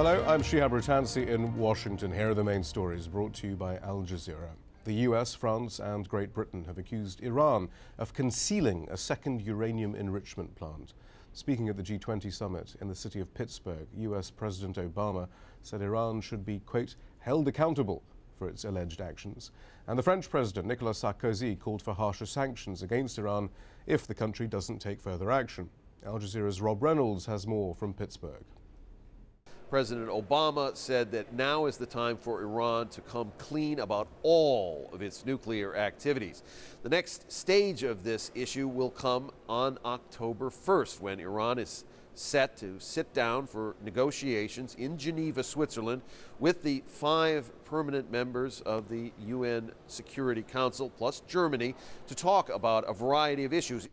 Hello, I'm Shihab Rutansi in Washington. Here are the main stories brought to you by Al Jazeera. The US, France and Great Britain have accused Iran of concealing a second uranium enrichment plant. Speaking at the G20 summit in the city of Pittsburgh, US President Obama said Iran should be, quote, held accountable for its alleged actions. And the French President, Nicolas Sarkozy, called for harsher sanctions against Iran if the country doesn't take further action. Al Jazeera's Rob Reynolds has more from Pittsburgh. President Obama said that now is the time for Iran to come clean about all of its nuclear activities. The next stage of this issue will come on October 1st, when Iran is set to sit down for negotiations in Geneva, Switzerland, with the 5 permanent members of the UN Security Council, plus Germany, to talk about a variety of issues.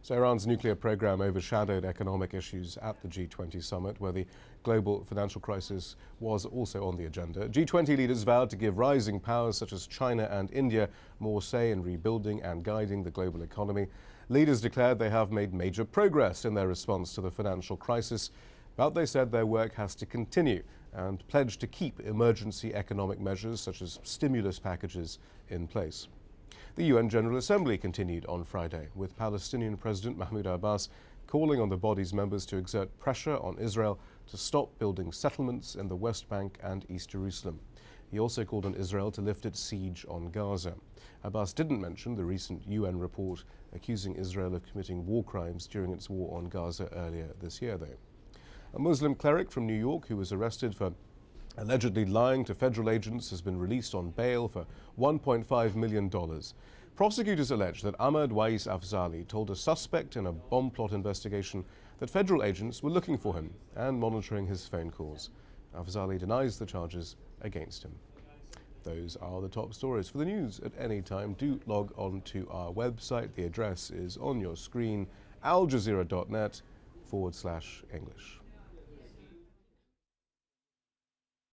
So Iran's nuclear program overshadowed economic issues at the G20 summit, where the global financial crisis was also on the agenda. G20 leaders vowed to give rising powers such as China and India more say in rebuilding and guiding the global economy. Leaders declared they have made major progress in their response to the financial crisis, but they said their work has to continue and pledged to keep emergency economic measures such as stimulus packages in place. The UN General Assembly continued on Friday, with Palestinian President Mahmoud Abbas calling on the body's members to exert pressure on Israel to stop building settlements in the West Bank and East Jerusalem. He also called on Israel to lift its siege on Gaza. Abbas didn't mention the recent UN report accusing Israel of committing war crimes during its war on Gaza earlier this year, though. A Muslim cleric from New York who was arrested for allegedly lying to federal agents has been released on bail for $1.5 million. Prosecutors allege that Ahmad Wais Afzali told a suspect in a bomb plot investigation that federal agents were looking for him and monitoring his phone calls. Afzali denies the charges against him. Those are the top stories. For the news at any time, do log on to our website. The address is on your screen, aljazeera.net/English.